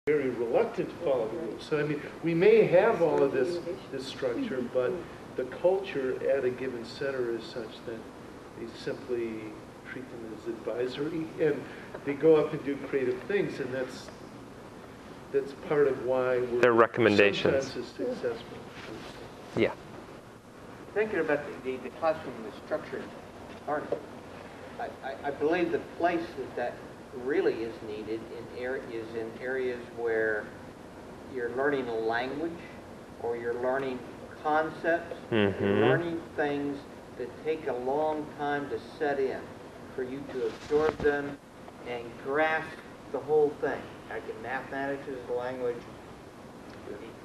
very reluctant to follow the rules. So I mean, we may have all of this structure, but the culture at a given center is such that they simply treat them as advisory, and they go up and do creative things, and that's part of why we're their recommendations sometimes as successful. Yeah. Thinking about the classroom and the structured learning, I believe the place that really is needed is in areas where you're learning a language, or you're learning concepts, you're learning things that take a long time to set in, for you to absorb them and grasp the whole thing. Like in mathematics is a language,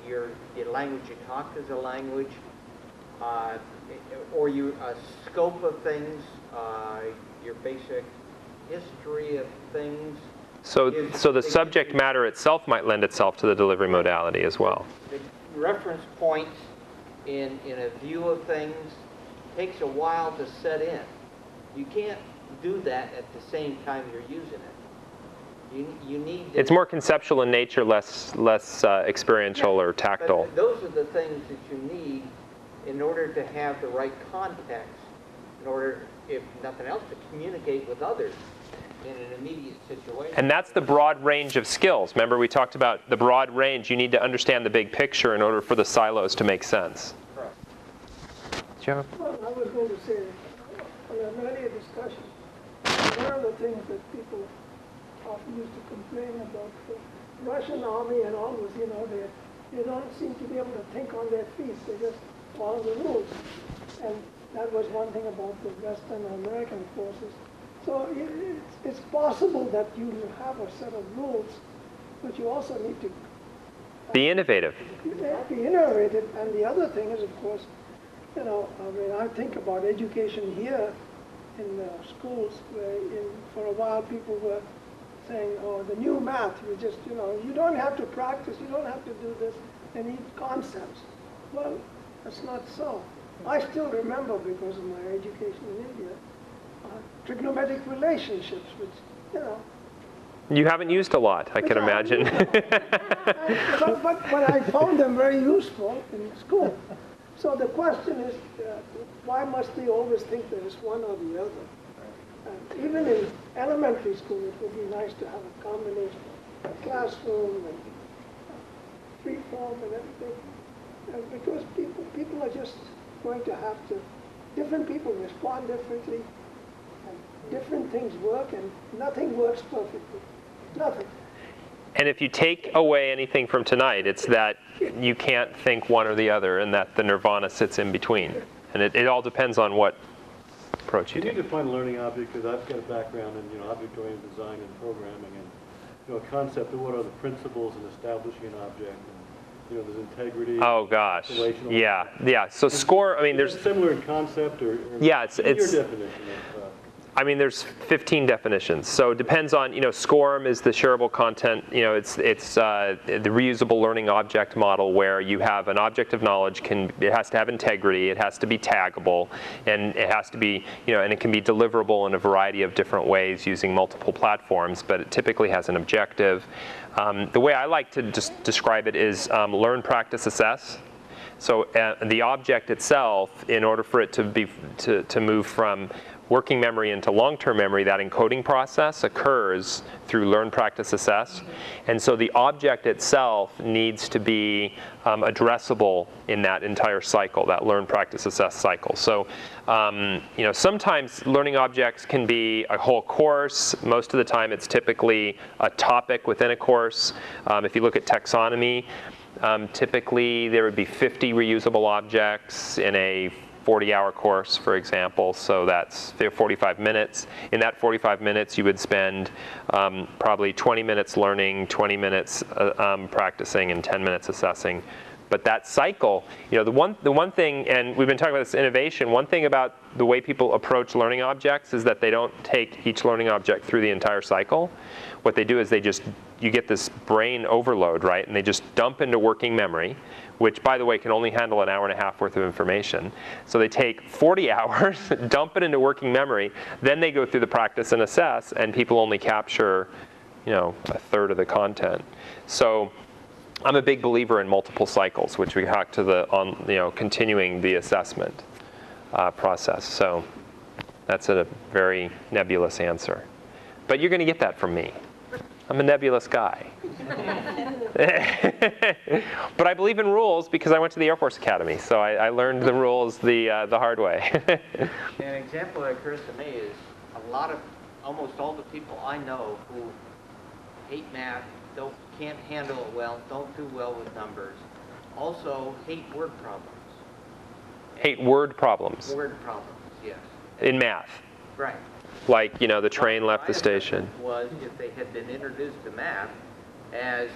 your language you talk is a language, or a scope of things, your basic history of things. So the subject matter itself might lend itself to the delivery modality as well. The reference points in a view of things takes a while to set in. You can't do that at the same time you're using it. You need to, it's more conceptual in nature, less experiential or tactile. But those are the things that you need in order to have the right context, in order, if nothing else, to communicate with others in an immediate situation. And that's the broad range of skills. Remember, we talked about the broad range. You need to understand the big picture in order for the silos to make sense. Correct. Joe? Well, I was going to say, on an earlier discussion, one of the things that people often used to complain about the Russian army and all was, they don't seem to be able to think on their feet. They just follow the rules. And that was one thing about the Western American forces. So it's possible that you have a set of rules, but you also need to be innovative. Be innovative. And the other thing is, of course, I think about education here in schools, where for a while people were saying, oh, the new math, you don't have to practice, you don't have to do this, they need concepts. Well, that's not so. I still remember, because of my education in India, trigonometric relationships, which, You haven't used a lot, I can imagine. but I found them very useful in school. So the question is, why must they always think there is one or the other? Even in elementary school, it would be nice to have a combination of classroom and free form and everything. Because people are just going to have to, different people respond differently, and different things work, and nothing works perfectly. Nothing. And if you take away anything from tonight, it's that you can't think one or the other, and that the nirvana sits in between. And it all depends on what approach you take. Can you define a learning object? Because I've got a background in object-oriented design and programming, and a concept of what are the principles in establishing an object. And, there's integrity. Oh gosh, yeah. So SCORE. I mean, there's similar in concept, or yeah, it's your definition of. I mean, there's 15 definitions. So it depends on, SCORM is the shareable content. It's the reusable learning object model, where you have an object of knowledge. It has to have integrity. It has to be taggable, and it has to be, and it can be deliverable in a variety of different ways using multiple platforms. But it typically has an objective. The way I like to just describe it is learn, practice, assess. So the object itself, in order for it to move from working memory into long-term memory, that encoding process occurs through learn, practice, assess. And so the object itself needs to be addressable in that entire cycle, that learn, practice, assess cycle. So sometimes learning objects can be a whole course. Most of the time it's typically a topic within a course. If you look at taxonomy, typically there would be 50 reusable objects in a 40-hour course, for example, so that's 45 minutes. In that 45 minutes, you would spend probably 20 minutes learning, 20 minutes practicing, and 10 minutes assessing. But that cycle, the one thing, and we've been talking about this innovation, one thing about the way people approach learning objects is that they don't take each learning object through the entire cycle. What they do is you get this brain overload, right? And they just dump into working memory, which, by the way, can only handle an hour and a half worth of information. So they take 40 hours, dump it into working memory, then they go through the practice and assess, and people only capture a third of the content. So I'm a big believer in multiple cycles, which we talk to the continuing the assessment process. So that's a very nebulous answer. But you're going to get that from me. I'm a nebulous guy. But I believe in rules because I went to the Air Force Academy, so I learned the rules the hard way. An example that occurs to me is almost all the people I know who hate math, can't handle it well, don't do well with numbers, also hate word problems. Hate word problems? Word problems, yes. In math? Right. Like, the train left the station. Was if they had been introduced to math as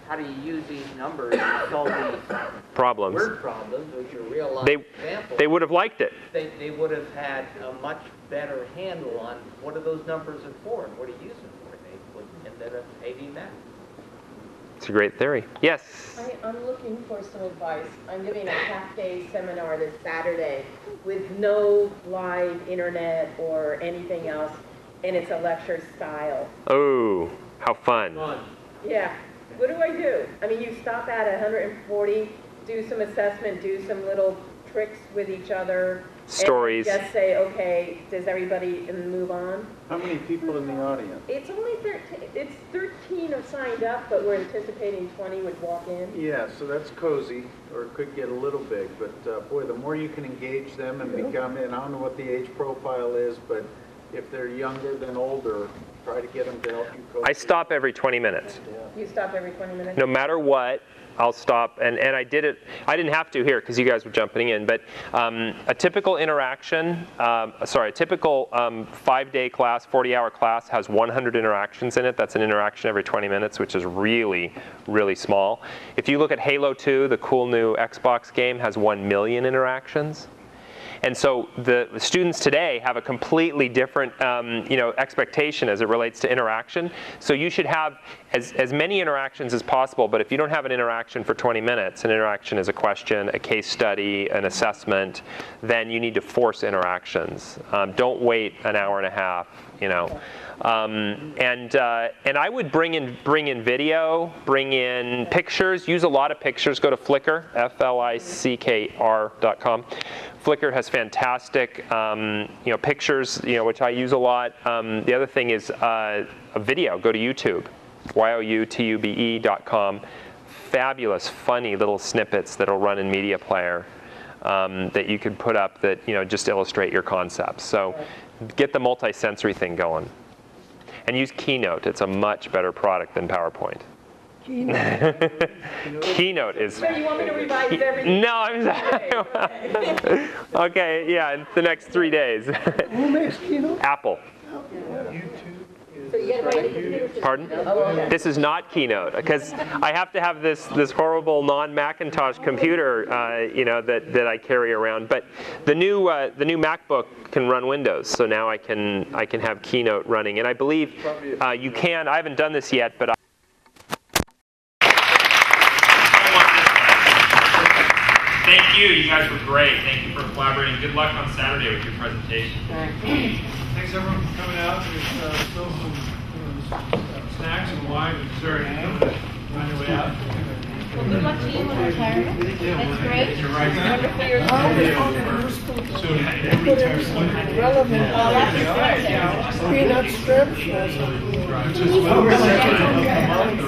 how do you use these numbers to solve these problems. Word problems, which are real life examples. They would have liked it. They would have had a much better handle on what are those numbers are for and what do you use them for. They would end up hating that. It's a great theory. Yes? I'm looking for some advice. I'm giving a half-day seminar this Saturday with no live internet or anything else, and it's a lecture style. Oh, how fun. Yeah. What do I do? I mean, you stop at 140, do some assessment, do some little tricks with each other. Stories. And just say, okay, does everybody move on? How many people in the audience? It's only 13. It's 13 have signed up, but we're anticipating 20 would walk in. Yeah, so that's cozy, or it could get a little big, but boy, the more you can engage them and become, and I don't know what the age profile is, but if they're younger than older, try to get them to help you coach. I stop every 20 minutes. You stop every 20 minutes? No matter what, I'll stop, and I did it. I didn't have to here because you guys were jumping in, but a typical interaction, a typical 5-day class, 40-hour class has 100 interactions in it. That's an interaction every 20 minutes, which is really, really small. If you look at Halo 2, the cool new Xbox game, has 1 million interactions. And so the students today have a completely different expectation as it relates to interaction. So you should have as many interactions as possible, but if you don't have an interaction for 20 minutes, an interaction is a question, a case study, an assessment, then you need to force interactions. Don't wait an hour and a half, And I would bring in video, bring in pictures, use a lot of pictures. Go to Flickr, FLICKR.com. Flickr has fantastic pictures, which I use a lot. The other thing is a video. Go to YouTube, youtube.com. Fabulous, funny little snippets that'll run in Media Player that you could put up that just illustrate your concepts. So get the multi-sensory thing going. And use Keynote. It's a much better product than PowerPoint. Keynote is... So you want me to revise everything? No, I'm sorry. Okay, yeah, in the next 3 days. Who makes Keynote? Apple. So you got to write the computer. Pardon? Oh, okay. This is not Keynote because I have to have this horrible non-Macintosh computer, that I carry around. But the new MacBook can run Windows, so now I can have Keynote running. And I believe you can. I haven't done this yet, but. Thank you. You guys were great. Thank you for collaborating. Good luck on Saturday with your presentation. Thanks everyone for coming out. There's still some snacks and wine and dessert on your way out. Well, good luck to you in retirement. That's great. You're right. Wonderful your So every retirement. Relevant. Oh, that's great. Peanut strips. It's just about the second of the month.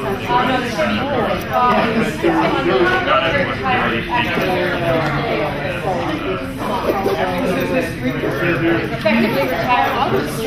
Effectively retired August.